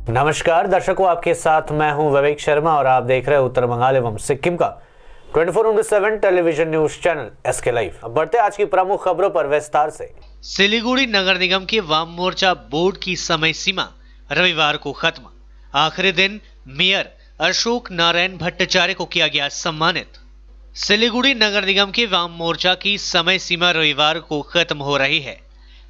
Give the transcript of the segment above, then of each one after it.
नमस्कार दर्शकों, आपके साथ मैं हूं विवेक शर्मा और आप देख रहे हैं उत्तर बंगाल एवं सिक्किम का 24/7 television news channel SK live. अब बढ़ते आज की प्रमुख खबरों पर विस्तार से। सिलीगुड़ी नगर निगम के वाम मोर्चा बोर्ड की समय सीमा रविवार को खत्म। आखिरी दिन मेयर अशोक नारायण भट्टाचार्य को किया गया सम्मानित। सिलीगुड़ी नगर निगम के वाम मोर्चा की समय सीमा रविवार को खत्म हो रही है।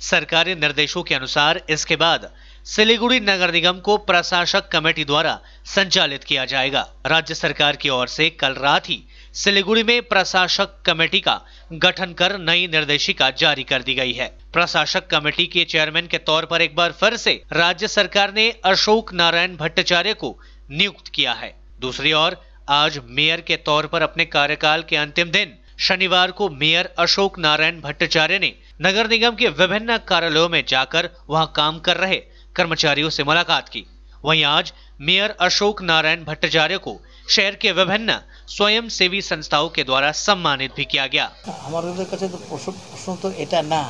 सरकारी निर्देशों के अनुसार इसके बाद सिलीगुड़ी नगर निगम को प्रशासक कमेटी द्वारा संचालित किया जाएगा। राज्य सरकार की ओर से कल रात ही सिलीगुड़ी में प्रशासक कमेटी का गठन कर नई निर्देशिका जारी कर दी गई है। प्रशासक कमेटी के चेयरमैन के तौर पर एक बार फिर से राज्य सरकार ने अशोक नारायण भट्टाचार्य को नियुक्त किया है। दूसरी ओर आज मेयर के तौर पर अपने कार्यकाल के अंतिम दिन शनिवार को मेयर अशोक नारायण भट्टाचार्य ने नगर निगम के विभिन्न कार्यालयों में जाकर वहां काम कर रहे कर्मचारियों से मुलाकात की। वहीं आज मेयर अशोक नारायण भट्टाचार्य को शहर के विभिन्न स्वयं सेवी संस्थाओं के द्वारा सम्मानित भी किया गया। हमारे কাছে তো প্রশ্ন তো এটা না,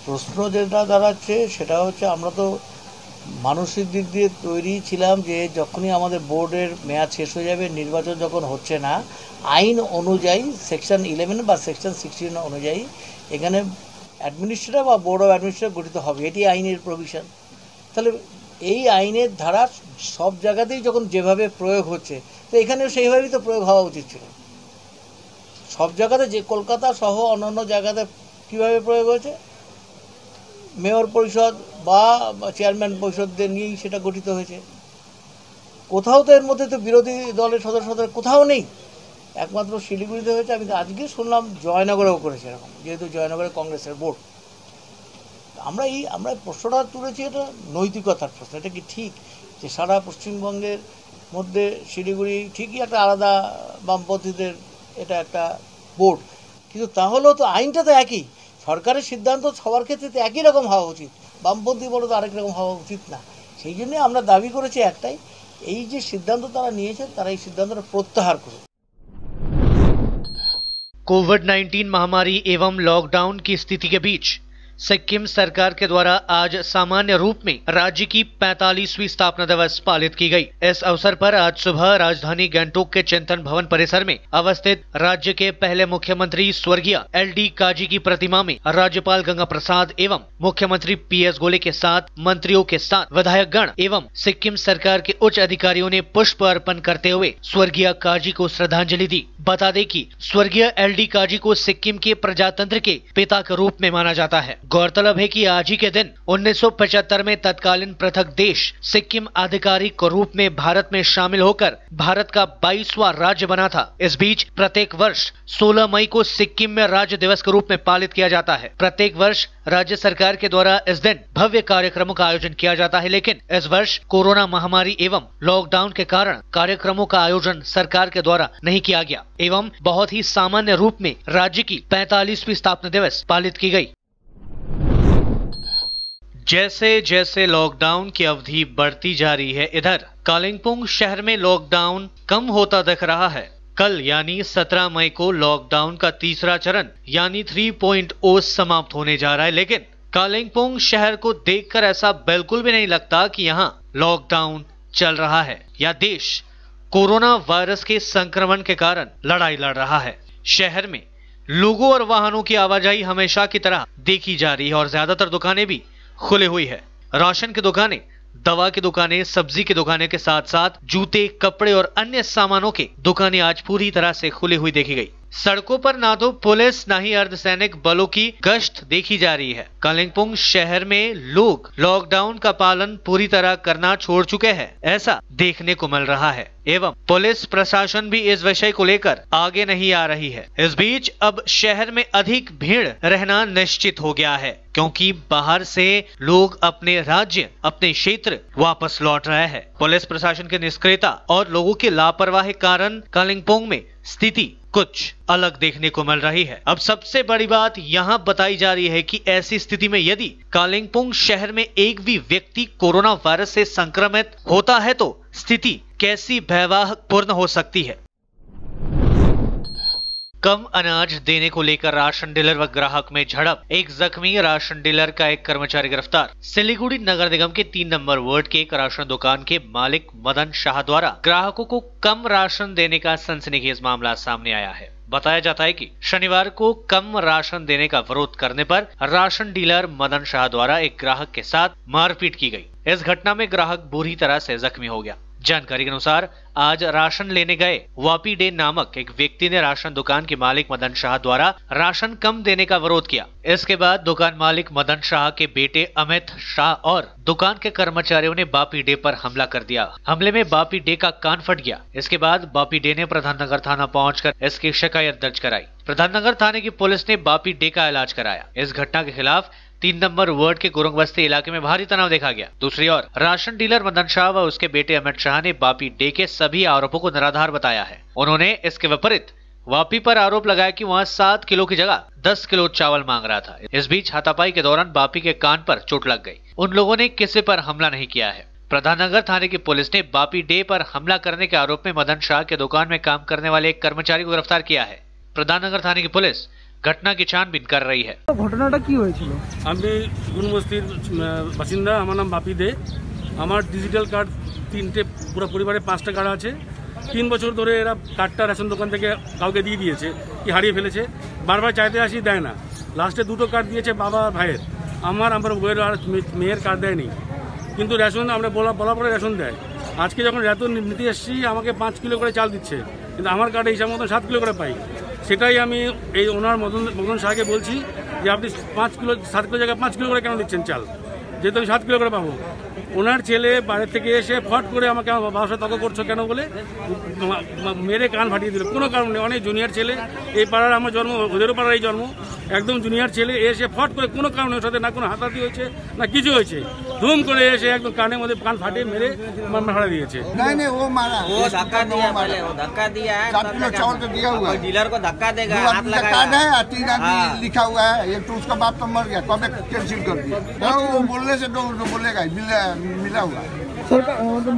প্রশ্ন যেটা দাঁড়াচ্ছে সেটা হচ্ছে আমরা তো মানসিক দিক দিয়ে তৈরি ছিলাম যে যখনই আমাদের বোর্ডের মেয়াদ শেষ হয়ে যাবে, নির্বাচন যখন হচ্ছে না, আইন অনুযায়ী সেকশন 11 বা সেকশন 16 অনুযায়ী এখানে অ্যাডমিনিস্ট্রেটর বা বোর্ড অফ অ্যাডমিনিস্ট্রেটর গঠিত হবে। এটি আইনের প্রভিশন। তাহলে এই আইনের ধারা সব জায়গাতেই যখন যেভাবে প্রয়োগ হচ্ছে, তো এখানেও সেইভাবেই তো প্রয়োগ হওয়া উচিত ছিল। সব জায়গাতে যে কলকাতা সহ অন্যান্য জায়গাতে কীভাবে প্রয়োগ হয়েছে, মেয়র পরিষদ বা চেয়ারম্যান পরিষদদের নিয়েই সেটা গঠিত হয়েছে। কোথাও তো এর মধ্যে তো বিরোধী দলের সদস্যদের কোথাও নেই, একমাত্র শিলিগুড়িতে হয়েছে। আমি আজকে শুনলাম জয়নগরেও করেছে এরকম, যেহেতু জয়নগরে কংগ্রেসের বোর্ড। আমরা প্রশ্নটা তুলেছি, এটা নৈতিকতার প্রশ্ন। এটা কি ঠিক যে সারা পশ্চিমবঙ্গের মধ্যে শিলিগুড়ি ঠিকই একটা আলাদা বামপন্থীদের এটা একটা বোর্ড, কিন্তু তাহলেও তো আইনটা তো একই, সরকারের সিদ্ধান্ত সবার ক্ষেত্রে তো একই রকম হওয়া উচিত। বামপন্থী বলে তো আরেক রকম হওয়া উচিত না। সেই জন্যই আমরা দাবি করেছি একটাই, এই যে সিদ্ধান্ত তারা নিয়েছে তারা এই সিদ্ধান্তটা প্রত্যাহার করুক। कोविड-19 महामारी एवं लॉकडाउन की स्थिति के बीच सिक्किम सरकार के द्वारा आज सामान्य रूप में राज्य की 45वीं स्थापना दिवस पालित की गई। इस अवसर पर आज सुबह राजधानी गंगटोक के चिंतन भवन परिसर में अवस्थित राज्य के पहले मुख्यमंत्री स्वर्गीय एल.डी. काजी की प्रतिमा में राज्यपाल गंगा प्रसाद एवं मुख्यमंत्री पी.एस. गोले के साथ मंत्रियों के साथ विधायक गण एवं सिक्किम सरकार के उच्च अधिकारियों ने पुष्प अर्पण करते हुए स्वर्गीय काजी को श्रद्धांजलि दी। बता दें कि स्वर्गीय एल.डी. काजी को सिक्किम के प्रजातंत्र के पिता के रूप में माना जाता है। गौरतलब है कि आज ही के दिन 1975 में तत्कालीन पृथक देश सिक्किम आधिकारिक रूप में भारत में शामिल होकर भारत का 22वां राज्य बना था। इस बीच प्रत्येक वर्ष 16 मई को सिक्किम में राज्य दिवस के रूप में पालित किया जाता है। प्रत्येक वर्ष राज्य सरकार के द्वारा इस दिन भव्य कार्यक्रमों का आयोजन किया जाता है, लेकिन इस वर्ष कोरोना महामारी एवं लॉकडाउन के कारण कार्यक्रमों का आयोजन सरकार के द्वारा नहीं किया गया एवं बहुत ही सामान्य रूप में राज्य की 45वीं स्थापना दिवस पालित की गई। जैसे जैसे लॉकडाउन की अवधि बढ़ती जा रही है, इधर कालिंपोंग शहर में लॉकडाउन कम होता दिख रहा है। कल यानी 17 मई को लॉकडाउन का तीसरा चरण यानी 3.0 समाप्त होने जा रहा है, लेकिन कालिंपोंग शहर को देखकर ऐसा बिल्कुल भी नहीं लगता कि यहाँ लॉकडाउन चल रहा है या देश कोरोना वायरस के संक्रमण के कारण लड़ाई लड़ रहा है। शहर में लोगों और वाहनों की आवाजाही हमेशा की तरह देखी जा रही है और ज्यादातर दुकानें भी खुली हुई है। राशन की दुकानें, दवा की दुकानें, सब्जी की दुकानें के साथ साथ जूते, कपड़े और अन्य सामानों की दुकानें आज पूरी तरह से खुली हुई देखी गई। सड़कों पर ना तो पुलिस ना ही अर्धसैनिक बलों की गश्त देखी जा रही है। कालिंपोंग शहर में लोग लॉकडाउन का पालन पूरी तरह करना छोड़ चुके हैं, ऐसा देखने को मिल रहा है एवं पुलिस प्रशासन भी इस विषय को लेकर आगे नहीं आ रही है। इस बीच अब शहर में अधिक भीड़ रहना निश्चित हो गया है, क्योंकि बाहर से लोग अपने राज्य, अपने क्षेत्र वापस लौट रहे हैं। पुलिस प्रशासन की निष्क्रियता और लोगों की लापरवाही कारण कालिंपोंग में स्थिति कुछ अलग देखने को मिल रही है। अब सबसे बड़ी बात यहाँ बताई जा रही है कि ऐसी स्थिति में यदि कालिंपोंग शहर में एक भी व्यक्ति कोरोना वायरस से संक्रमित होता है तो स्थिति कैसी भयावहपूर्ण हो सकती है। कम अनाज देने को लेकर राशन डीलर व ग्राहक में झड़प, एक जख्मी, राशन डीलर का एक कर्मचारी गिरफ्तार। सिलीगुड़ी नगर निगम के 3 नंबर वार्ड के एक राशन दुकान के मालिक मदन शाह द्वारा ग्राहकों को कम राशन देने का सनसनीखेज मामला सामने आया है। बताया जाता है कि शनिवार को कम राशन देने का विरोध करने पर राशन डीलर मदन शाह द्वारा एक ग्राहक के साथ मारपीट की गई। इस घटना में ग्राहक बुरी तरह से जख्मी हो गया। जानकारी के अनुसार आज राशन लेने गए वापी डे नामक एक व्यक्ति ने राशन दुकान के मालिक मदन शाह द्वारा राशन कम देने का विरोध किया। इसके बाद दुकान मालिक मदन शाह के बेटे अमित शाह और दुकान के कर्मचारियों ने बापी डे पर हमला कर दिया। हमले में बापी डे का कान फट गया। इसके बाद बापी डे ने प्रधाननगर थाना पहुंचकर इसकी शिकायत दर्ज कराई। प्रधाननगर थाने की पुलिस ने बापी डे का इलाज कराया। इस घटना के खिलाफ 3 नंबर वार्ड के गुरुंग बस्ती इलाके में भारी तनाव देखा गया। दूसरी ओर राशन डीलर मदन शाह व उसके बेटे अमित शाह ने बापी डे के सभी आरोपों को निराधार बताया है। उन्होंने इसके विपरीत वापी पर आरोप लगाया कि वहां 7 किलो की जगह 10 किलो चावल मांग रहा था। इस बीच हाथापाई के दौरान बापी के कान पर चोट लग गई। उन लोगों ने किसी पर हमला नहीं किया है। प्रधाननगर थाने की पुलिस ने बापी डे पर हमला करने के आरोप में मदन शाह के दुकान में काम करने वाले एक कर्मचारी को गिरफ्तार किया है। प्रधाननगर थाने की पुलिस घटना की छानबीन कर रही है। ঘটনাটা কি হয়েছিল? আমি গুনবস্তির বাসিন্দা, আমার নাম বাপি দে। আমার ডিজিটাল কার্ড 3টে, পুরো পরিবারে 5টা কার্ড আছে। 3 বছর ধরে এরা কার্ডটা রেশন দোকান থেকে কাউকে দিয়ে দিয়েছে কি হারিয়ে ফেলেছে। বারবার চাইতে আসি, দেয় না। লাস্টে 2টো কার্ড দিয়েছে বাবা ভাইয়ের, আমার বউয়ের আর মেয়ের কার্ড দেয়নি। কিন্তু রেশন আমরা বলা পরে রেশন দেয়। আজকে যখন রেশন নিতে এসেছি আমাকে 5 কিলো করে চাল দিচ্ছে, কিন্তু আমার কার্ডে হিসাব মতো 7 কিলো করে পাই। সেটাই আমি এই ওনার মদন শাহকে বলছি যে আপনি 5 কিলো 7 কিলো জায়গায় 5 কিলো করে কেন দিচ্ছেন চাল, যেহেতু আমি 7 কিলো করে পাবো। ওনার ছেলে বাইরে থেকে এসে ফট করে আমাকে বাবার সাথে তর্ক করছো কেন বলে মেরে কান ফাটিয়ে দিল। কোনো কারণ নেই। অনেক জুনিয়র ছেলে, এই পাড়ার আমার জন্ম, ওদেরও পাড়ার এই জন্ম, একদম জুনিয়র ছেলে এসে ফট করে কোনো কারণে ওর সাথে না কোনো হাতাহাতি হয়েছে না কিছু হয়েছে, ধুম করে এসে একদম কানের মধ্যে কান ফাটিয়ে মেরে মারা দিয়েছে। नहीं वो मारा, वो धक्का दिया, पहले वो धक्का दिया है, 7 किलो चावल तो दिया हुआ है। डीलर को धक्का देगा, हाथ लगाएगा। कार्ड है और 3 आदमी लिखा हुआ है, एक तो उसका बाप तो मर गया, कब कैंसिल कर दिया। वो बोलने से तो बोलेगा मिला हुआ है,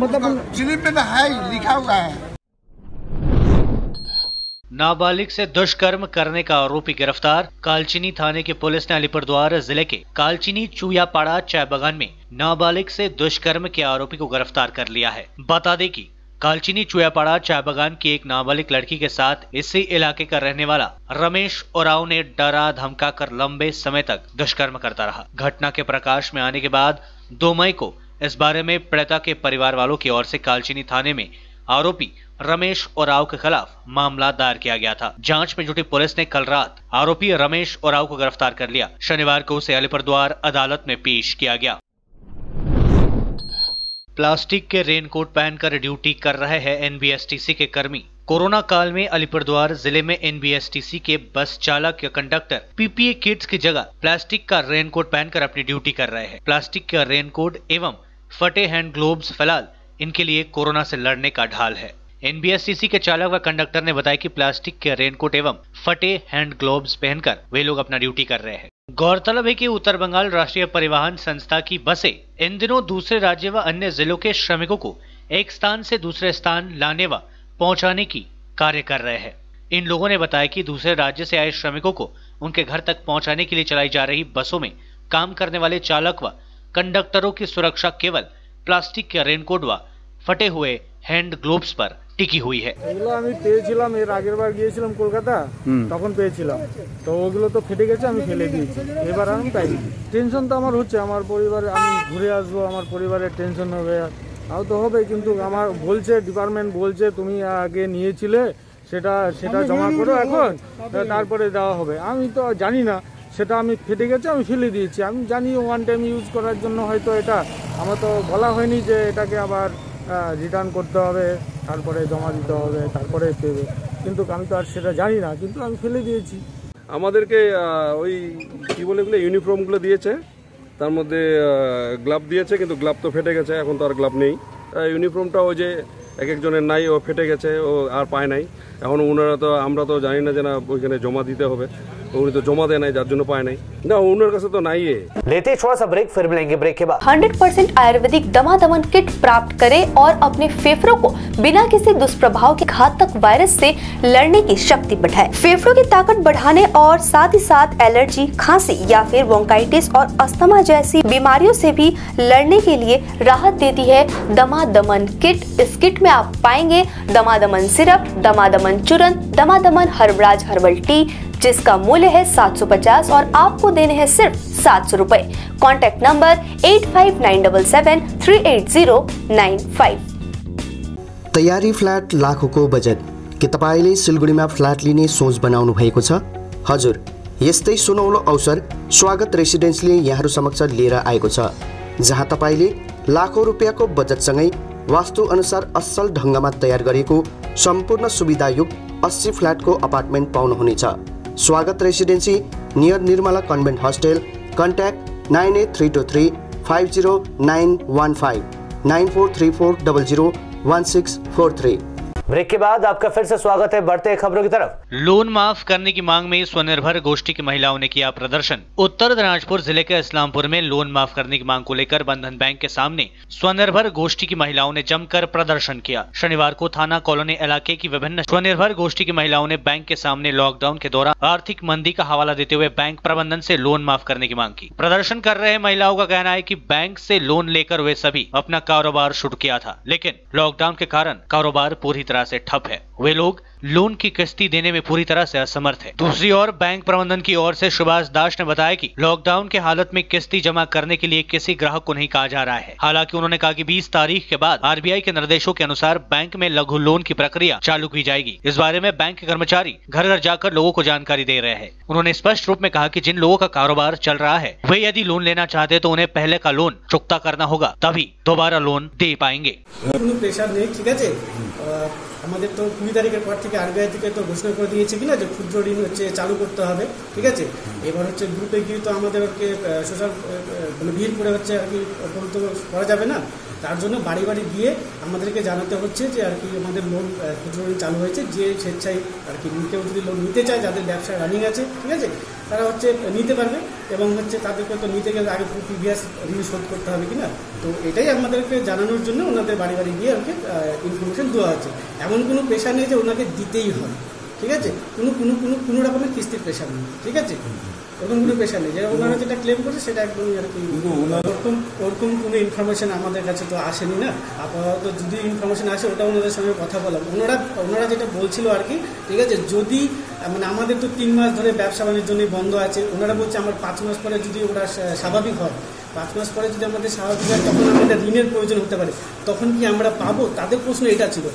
मतलब स्लिप में तो है ही लिखा हुआ है। नाबालिग से दुष्कर्म करने का आरोपी गिरफ्तार। कालचिनी थाने की पुलिस ने अलीपुरद्वार जिले के कालचिनी चूयापाड़ा चाय बागान में नाबालिग से दुष्कर्म के आरोपी को गिरफ्तार कर लिया है। बता दें कि कालचिनी चूयापाड़ा चाय बागान की एक नाबालिग लड़की के साथ इसी इलाके का रहने वाला रमेश उरांव ने डरा धमका कर लंबे समय तक दुष्कर्म करता रहा। घटना के प्रकाश में आने के बाद 2 मई को इस बारे में पीड़िता के परिवार वालों की ओर से कालचिनी थाने में आरोपी रमेश उरांव के खिलाफ मामला दायर किया गया था। जांच में जुटी पुलिस ने कल रात आरोपी रमेश उरांव को गिरफ्तार कर लिया। शनिवार को उसे अलीपुरद्वार अदालत में पेश किया गया। प्लास्टिक के रेनकोट पहनकर ड्यूटी कर रहे हैं एनबीएसटीसी के कर्मी। कोरोना काल में अलीपुरद्वार जिले में एनबीएसटीसी के बस चालक या कंडक्टर पीपीई किट्स की जगह प्लास्टिक का रेनकोट पहनकर अपनी ड्यूटी कर रहे हैं। प्लास्टिक का रेनकोट एवं फटे हैंड ग्लोव्स फिलहाल इनके लिए कोरोना से लड़ने का ढाल है। एनबीएसटीसी के चालक व कंडक्टर ने बताया कि प्लास्टिक के रेनकोट एवं फटे हैंड ग्लोव्स पहनकर वे लोग अपना ड्यूटी कर रहे हैं। गौरतलब है कि उत्तर बंगाल राष्ट्रीय परिवहन संस्था की बसें इन दिनों दूसरे राज्य व अन्य जिलों के श्रमिकों को एक स्थान से दूसरे स्थान लाने व पहुंचाने की कार्य कर रहे हैं। इन लोगों ने बताया कि दूसरे राज्य से आए श्रमिकों को उनके घर तक पहुंचाने के लिए चलाई जा रही बसों में काम करने वाले चालक व कंडक्टरों की सुरक्षा केवल प्लास्टिक के रेनकोट व फटे हुए हैंड ग्लोव्स पर টিকি হুই है। এগুলো আমি পেয়েছিলাম, এর আগের বার গিয়েছিলাম কলকাতা, তখন পেয়েছিলাম, তো ওগুলো তো ফেটে গেছে, আমি ফেলে দিয়েছি। এবার আমি পাইনি। টেনশন তো আমার হচ্ছে, আমার পরিবারে আমি ঘুরে আসবো, আমার পরিবারের টেনশন হবে, তাও তো হবে, কিন্তু আমার বলছে ডিপার্টমেন্ট বলছে তুমি আগে নিয়েছিলে সেটা জমা করো এখন, তারপরে দেওয়া হবে। আমি তো জানি না, সেটা আমি ফেটে গেছে, আমি ফেলে দিয়েছি। আমি জানি ওয়ান টাইম ইউজ করার জন্য হয়তো এটা, আমার তো বলা হয়নি যে এটাকে আবার রিটার্ন করতে হবে, তারপরে জমা দিতে হবে, তারপরে পেবে, কিন্তু আমি তো আর সেটা জানি না, কিন্তু আমি ফেলে দিয়েছি। আমাদেরকে ওই কী বলে এগুলো ইউনিফর্মগুলো দিয়েছে, তার মধ্যে গ্লাভ দিয়েছে, কিন্তু গ্লাভ তো ফেটে গেছে, এখন তো আর গ্লাভ নেই। ইউনিফর্মটা ওই যে এক একজনের নাই, ও ফেটে গেছে, ও আর পায় নাই। এখন ওনারা তো, আমরা তো জানি না যে না ওইখানে জমা দিতে হবে, উনি তো জমা দেয় নাই, যার জন্য পায় নাই। না, ওনার কাছে তো নাই। लेते थोड़ा सा ब्रेक, फिर मिलेंगे ब्रेक के बाद। 100% आयुर्वेदिक दमा-दमन किट प्राप्त करें और अपने फेफड़ों को बिना किसी दुष्प्रभाव के घातक वायरस से लड़ने की शक्ति बढ़ाएं। फेफड़ों की ताकत बढ़ाने और साथ ही साथ एलर्जी, खांसी या फिर ब्रोंकाइटिस और अस्थमा जैसी बीमारियों से भी लड़ने के लिए राहत देती है दमा-दमन किट। इस किट में आप पाएंगे दमा-दमन सिरप, दमा-दमन चूर्ण, दमा-दमन हर्बराज हर्बल टी, जिसका मूल्य है 750 और आपको देने हैं सिर्फ 700 रुपए। Contact number 8597738095। तयारी फ्ल्याट लाखौंको बजेट के तपाईले सिलगढीमा फ्ल्याट लिने सोच बनाउनु भएको छ? हजुर, यस्तै सुनौलो अवसर स्वागत रेसिडेन्सले यहाँहरू समक्ष लिएर आएको छ, जहाँ तपाईले लाखौं रुपियाँको बजेटसँगै वास्तु अनुसार असल ढङ्गमा तयार गरेको सम्पूर्ण सुविधायुक्त 80 फ्ल्याटको अपार्टमेन्ट पाउनुहुनेछ। Swagat residency near Nirmala convent hostel. Contact 98323 50915 9434001643। Break के बाद आपका फिर से स्वागत है। बढ़ते खबरों की तरफ। लोन माफ करने की मांग में स्वनिर्भर गोष्ठी की महिलाओं ने किया प्रदर्शन। उत्तर दिनाजपुर जिले के इस्लामपुर में लोन माफ करने की मांग को लेकर बंधन बैंक के सामने स्वनिर्भर गोष्ठी की महिलाओं ने जमकर प्रदर्शन किया। शनिवार को थाना कॉलोनी इलाके की विभिन्न स्वनिर्भर गोष्ठी की महिलाओं ने बैंक के सामने लॉकडाउन के दौरान आर्थिक मंदी का हवाला देते हुए बैंक प्रबंधन से लोन माफ करने की मांग की। प्रदर्शन कर रहे महिलाओं का कहना है कि बैंक से लोन लेकर वे सभी अपना कारोबार शुरू किया था, लेकिन लॉकडाउन के कारण कारोबार पूरी तरह से ठप है। वे लोग लोन की किस्ती देने में पूरी तरह से असमर्थ है। दूसरी ओर बैंक प्रबंधन की ओर से सुभाष दास ने बताया कि लॉकडाउन के हालत में किस्ती जमा करने के लिए किसी ग्राहक को नहीं कहा जा रहा है। हालांकि उन्होंने कहा कि 20 तारीख के बाद आरबीआई के निर्देशों के अनुसार बैंक में लघु लोन की प्रक्रिया चालू की जाएगी। इस बारे में बैंक के कर्मचारी घर घर जाकर लोगों को जानकारी दे रहे हैं। उन्होंने स्पष्ट रूप में कहा कि जिन लोगों का कारोबार चल रहा है वे यदि लोन लेना चाहते तो उन्हें पहले का लोन चुकता करना होगा, तभी दोबारा लोन दे पाएंगे। আমাদের তো 20 তারিখের পর থেকে আরবিআই থেকে তো ঘোষণা করে দিয়েছে কিনা যে ক্ষুদ্র ঋণ হচ্ছে চালু করতে হবে, ঠিক আছে। এবার হচ্ছে গ্রুপে গিয়ে তো আমাদেরকে সোশ্যাল মানে ভিড় করে হচ্ছে আর কি তো করা যাবে না, তার জন্য বাড়ি বাড়ি গিয়ে আমাদেরকে জানাতে হচ্ছে যে আর কি আমাদের লোন ক্ষুদ্র ঋণ চালু হয়েছে। যে স্বেচ্ছায় আর কি কেউ যদি লোন নিতে চায়, যাদের ব্যবসা রানিং আছে, ঠিক আছে, তারা হচ্ছে নিতে পারবে এবং হচ্ছে তাদেরকে তো নিতে গেলে আগে প্রিভিয়াস ঋণ শোধ করতে হবে কিনা। তো এটাই আমাদেরকে জানানোর জন্য ওনাদের বাড়ি বাড়ি গিয়ে আর কি ইনফরমেশন দেওয়া হচ্ছে। এমন কোনো পেশা নেই যে ওনাকে দিতেই হয়, ঠিক আছে, কোনো রকমের কিস্তির পেশা নেই, ঠিক আছে, ওরকম কোনো পেশা নেই। যেটা ওনারা যেটা ক্লেম করছে সেটা একদমই আর কি ওরকম কোনো ইনফরমেশন আমাদের কাছে তো আসেনি না। আপাতত যদি ইনফরমেশন আসে ওটা ওনাদের সঙ্গে কথা বললাম। ওনারা যেটা বলছিল আর কি, ঠিক আছে, যদি মানে আমাদের তো 3 মাস ধরে ব্যবসা বাণিজ্য জন্য বন্ধ আছে, ওনারা বলছে আমার 5 মাস পরে যদি ওরা স্বাভাবিক হয়, 5 মাস পরে যদি আমাদের স্বাভাবিক হয় তখন আমাদের ঋণের প্রয়োজন হতে পারে, তখন কি আমরা পাবো? তাদের প্রশ্ন এটা ছিল।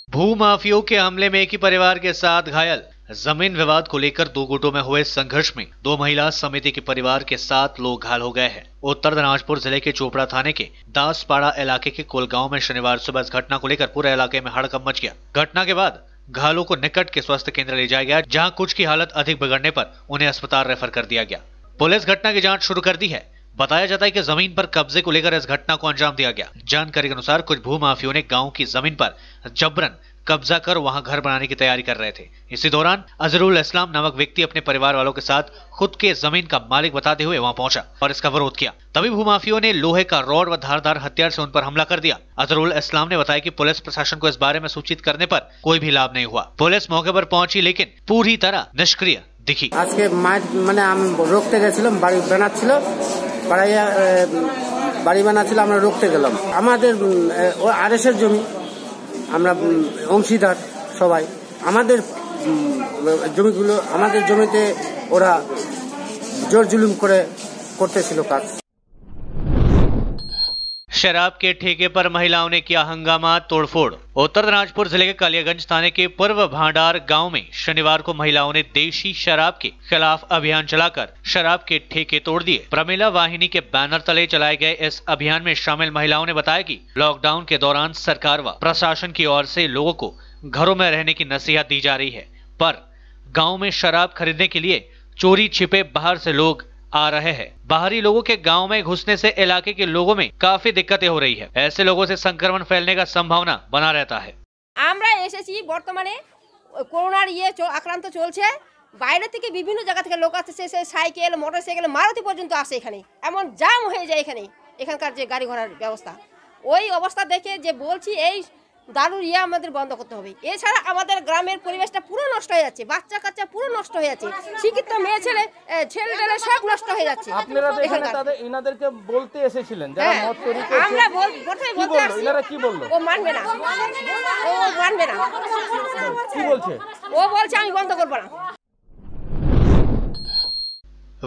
भूमाफियों के हमले में एक ही परिवार के साथ घायल। जमीन विवाद को लेकर 2 गुटों में हुए संघर्ष में 2 महिला समिति के परिवार के 7 लोग घायल हो गए हैं। उत्तर दिनाजपुर जिले के चोपड़ा थाने के दासपाड़ा इलाके के कोलगांव में शनिवार सुबह इस घटना को लेकर पूरे इलाके में हड़कंप मच गया। घटना के बाद घायलों को निकट के स्वास्थ्य केंद्र ले जाया गया, जहां कुछ की हालत अधिक बिगड़ने पर उन्हें अस्पताल रेफर कर दिया गया। पुलिस घटना की जांच शुरू कर दी है। बताया जाता है कि जमीन पर कब्जे को लेकर इस घटना को अंजाम दिया गया। जानकारी के अनुसार कुछ भूमाफियों ने गांव की जमीन पर जबरन कब्जा कर वहां घर बनाने की तैयारी कर रहे थे। इसी दौरान अजरुल इस्लाम नामक व्यक्ति अपने परिवार वालों के साथ खुद के जमीन का मालिक बताते हुए वहां पहुंचा और इसका विरोध किया। तभी भूमाफियों ने लोहे का रॉड व धारदार हथियार से उन पर हमला कर दिया। अजरुल इस्लाम ने बताया कि पुलिस प्रशासन को इस बारे में सूचित करने पर कोई भी लाभ नहीं हुआ। पुलिस मौके पर पहुंची लेकिन पूरी तरह निष्क्रिय दिखी। आज के মানে আমি রোকতে গেছিলাম, বাড়ি বানাচ্ছিল, বাড়ি বানাচ্ছিল, আমরা রোকতে গেলাম। আমাদের আরএসের জমি, আমরা অংশীদার সবাই। আমাদের জমিগুলো, আমাদের জমিতে ওরা জোর জুলুম করতেছিল কাজ। शराब के ठेके पर महिलाओं ने किया हंगामा, तोड़फोड़। उत्तर दिनाजपुर जिले के कालियागंज थाने के पूर्व भांडार गांव में शनिवार को महिलाओं ने देशी शराब के खिलाफ अभियान चलाकर शराब के ठेके तोड़ दिए। प्रमिला वाहिनी के बैनर तले चलाए गए इस अभियान में शामिल महिलाओं ने बताया कि लॉकडाउन के दौरान सरकार व प्रशासन की ओर से लोगों को घरों में रहने की नसीहत दी जा रही है, पर गाँव में शराब खरीदने के लिए चोरी छिपे बाहर से लोग आ रहे हैं। बाहरी लोगों के गांव में घुसने से इलाके के लोगों में काफी दिक्कतें हो रही है। ऐसे लोगों से संक्रमण फैलने का संभावना बना रहता है। আমরা এসেছি বর্তমানে করোনার আক্রান্ত চলছে, বাইরে থেকে বিভিন্ন জায়গা থেকে লোক আসছে, সাইকেল মোটরসাইকেল মারুতি পর্যন্ত আসে এখানে, এমন জাম হয়ে যায় এখানকার যে গাড়ি ঘোড়ার ব্যবস্থা। ওই অবস্থা দেখে যে বলছি এই দারুর আমাদের বন্ধ করতে হবে। এছাড়া আমাদের গ্রামের পরিবেশটা পুরো নষ্ট হয়ে যাচ্ছে, বাচ্চা কাচ্চা পুরো নষ্ট হয়ে যাচ্ছে, শিক্ষিত মেয়ে ছেলে সব নষ্ট হয়ে যাচ্ছে। আপনারা এখানে ইনাদেরকে বলতে এসেছিলেন যারা মত তৈরি করছে, আমরা প্রথমে বলতে আসছি, ইনারা কি বললো? ও মানবে না, কি বলছে? ও বলছে আমি বন্ধ করব না।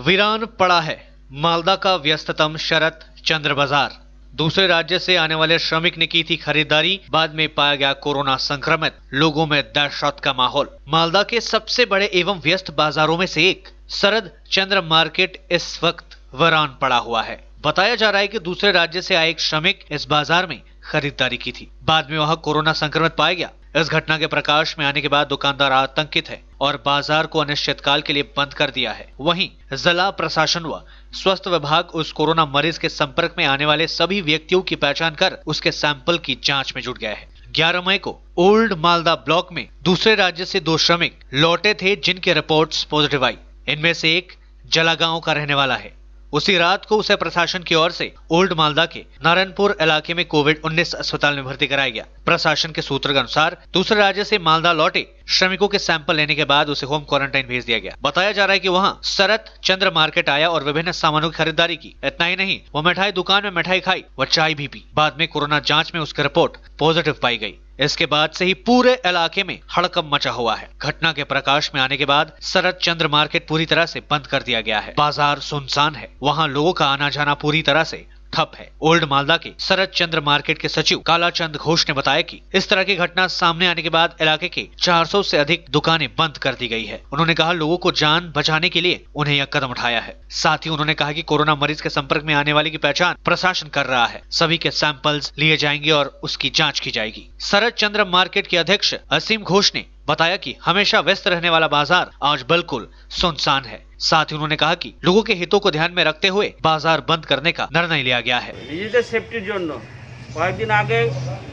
वीरान पड़ा है मालदा का व्यस्ततम शरत चंद्र बाजार। दूसरे राज्य से आने वाले श्रमिक ने की थी खरीदारी, बाद में पाया गया कोरोना संक्रमित, लोगों में दहशत का माहौल। मालदा के सबसे बड़े एवं व्यस्त बाजारों में से एक सरद चंद्र मार्केट इस वक्त वीरान पड़ा हुआ है। बताया जा रहा है कि दूसरे राज्य से आए एक श्रमिक इस बाजार में खरीदारी की थी, बाद में वह कोरोना संक्रमित पाया गया। इस घटना के प्रकाश में आने के बाद दुकानदार आतंकित है और बाजार को अनिश्चितकाल के लिए बंद कर दिया है। वहीं जिला प्रशासन व स्वास्थ्य विभाग उस कोरोना मरीज के संपर्क में आने वाले सभी व्यक्तियों की पहचान कर उसके सैंपल की जांच में जुट गया है। 11 मई को ओल्ड मालदा ब्लॉक में दूसरे राज्य से 2 श्रमिक लौटे थे जिनके रिपोर्ट्स पॉजिटिव आई। इनमें से एक जलागांव का रहने वाला है। उसी रात को उसे प्रशासन की ओर से ओल्ड मालदा के नारायणपुर इलाके में कोविड-19 अस्पताल में भर्ती कराया गया। प्रशासन के सूत्र के अनुसार दूसरे राज्य से मालदा लौटे श्रमिकों के सैंपल लेने के बाद उसे होम क्वारंटाइन भेज दिया गया। बताया जा रहा है कि वहां सरत चंद्र मार्केट आया और विभिन्न सामानों की खरीदारी की। इतना ही नहीं, वो मिठाई दुकान में मिठाई खाई व चाय भी पी। बाद में कोरोना जांच में उसकी रिपोर्ट पॉजिटिव पाई गई। इसके बाद से ही पूरे इलाके में हड़कंप मचा हुआ है। घटना के प्रकाश में आने के बाद सरत चंद्र मार्केट पूरी तरह से बंद कर दिया गया है। बाजार सुनसान है, वहां लोगों का आना जाना पूरी तरह से ठप है। ओल्ड मालदा के सरत चंद्र मार्केट के सचिव कालाचंद घोष ने बताया कि इस तरह की घटना सामने आने के बाद इलाके के 400 से अधिक दुकानें बंद कर दी गई है। उन्होंने कहा लोगों को जान बचाने के लिए उन्हें यह कदम उठाया है। साथ ही उन्होंने कहा कि कोरोना मरीज के संपर्क में आने वाले की पहचान प्रशासन कर रहा है, सभी के सैंपल्स लिए जाएंगे और उसकी जाँच की जाएगी। सरत चंद्र मार्केट के अध्यक्ष असीम घोष ने बताया कि हमेशा व्यस्त रहने वाला बाजार आज बिल्कुल सुनसान है। साथ ही उन्होंने कहा कि लोगों के हितों को ध्यान में रखते हुए बाजार बंद करने का निर्णय लिया गया है। নিজেদের সেফটির জন্য কয়েকদিন আগে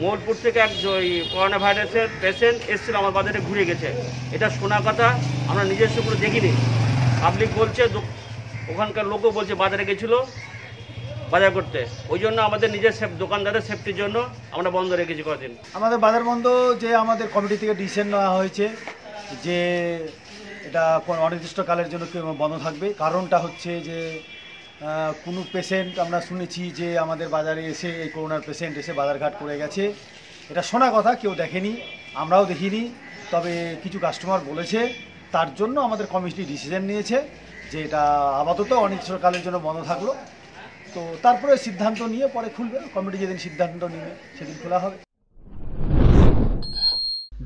মোড়পুর থেকে এক করোনা ভাইরাসের পেশেন্ট এসেছিল আমার বাজারে ঘুরে গেছে, এটা শোনা কথা, আমরা নিজস্ব করে দেখিনি। পাবলিক বলছে, ওখানকার লোকও বলছে বাজারে গেছিল বাজার করতে, ওই জন্য আমাদের নিজের দোকানদারের সেফটির জন্য আমরা বন্ধ রেখেছি কদিন। আমাদের বাজার বন্ধ যে আমাদের কমিটি থেকে ডিসিশন নেওয়া হয়েছে যে এটা অনির্দিষ্টকালের জন্য বন্ধ থাকবে। কারণটা হচ্ছে যে কোনো পেশেন্ট আমরা শুনেছি যে আমাদের বাজারে এসে এই করোনার পেশেন্ট এসে বাজারঘাট করে গেছে, এটা শোনা কথা, কেউ দেখেনি, আমরাও দেখিনি, তবে কিছু কাস্টমার বলেছে, তার জন্য আমাদের কমিটি ডিসিশন নিয়েছে যে এটা আপাতত অনির্দিষ্টকালের জন্য বন্ধ থাকলো। তো তারপরে সিদ্ধান্ত নিয়ে পরে খুলবে, কমিটি যেদিন সিদ্ধান্ত নেবে সেদিন খোলা হবে।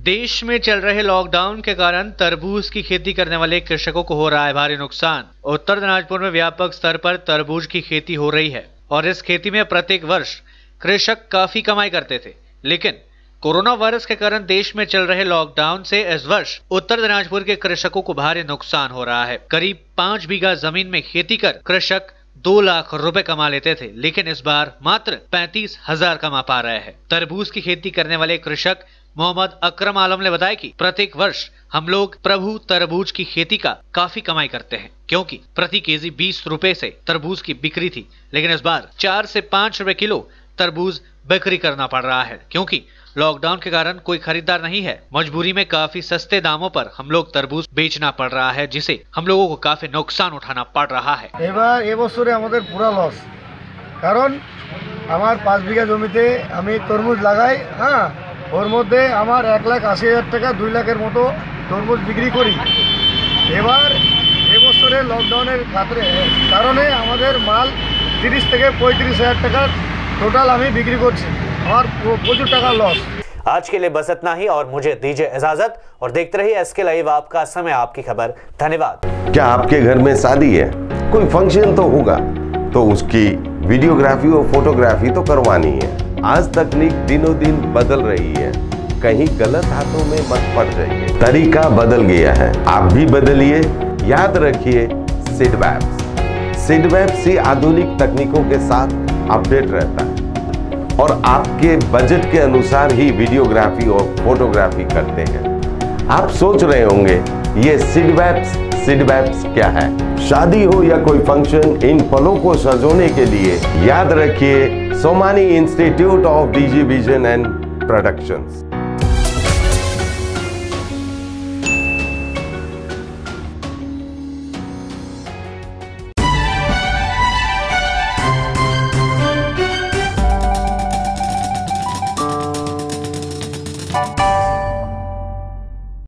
देश में चल रहे लॉकडाउन के कारण तरबूज की खेती करने वाले कृषकों को हो रहा है भारी नुकसान। उत्तर दिनाजपुर में व्यापक स्तर पर तरबूज की खेती हो रही है और इस खेती में प्रत्येक वर्ष कृषक काफी कमाई करते थे, लेकिन कोरोना वायरस के कारण देश में चल रहे लॉकडाउन से इस वर्ष उत्तर दिनाजपुर के कृषकों को भारी नुकसान हो रहा है। करीब 5 बीघा जमीन में खेती कर कृषक 2 लाख रुपए कमा लेते थे, लेकिन इस बार मात्र 35,000 कमा पा रहे हैं। तरबूज की खेती करने वाले कृषक मोहम्मद अकरम आलम ने बताया कि प्रत्येक वर्ष हम लोग प्रभु तरबूज की खेती का काफी कमाई करते हैं, क्योंकि प्रति केजी 20 रुपए से तरबूज की बिक्री थी, लेकिन इस बार 4 से 5 रुपए किलो तरबूज बिक्री करना पड़ रहा है, क्योंकि लॉकडाउन के कारण कोई खरीदार नहीं है। मजबूरी में काफी सस्ते दामों पर हम लोग तरबूज बेचना पड़ रहा है, जिसे हम लोगों को काफी नुकसान उठाना पड़ रहा है। এবার এবছরে আমাদের পুরা লস, কারণ আমার 5 বিঘা জমিতে আমি তরমুজ লাগাই, হ্যাঁ, ওর মধ্যে আমার 1,80,000 টাকা 2 লাখের মতো তরমুজ বিক্রি করি। এবার এবছরে লকডাউনের কারণে আমাদের মাল 30 থেকে 35,000 টাকার টোটাল আমি বিক্রি করছি, আমার প্রচুর টাকা লস। आज के लिए बस इतना ही और मुझे दीजिए इजाजत और देखते रहिए एसके लाइव, आपका समय आपकी खबर। धन्यवाद। क्या आपके घर में शादी है, कोई फंक्शन तो होगा, तो उसकी वीडियोग्राफी और फोटोग्राफी तो करवानी है। आज तकनीक दिनों दिन बदल रही है, कहीं गलत हाथों में मत पड़ जाइए, तरीका बदल गया है, आप भी बदलिए। याद रखिए सिडवैप से आधुनिक तकनीकों के साथ अपडेट रहता है और आपके बजट के अनुसार ही वीडियोग्राफी और फोटोग्राफी करते हैं। आप सोच रहे होंगे ये सिडवैप्स क्या है? शादी हो या कोई फंक्शन, इन पलों को सजोने के लिए याद रखिए Somani institute of digivision and productions.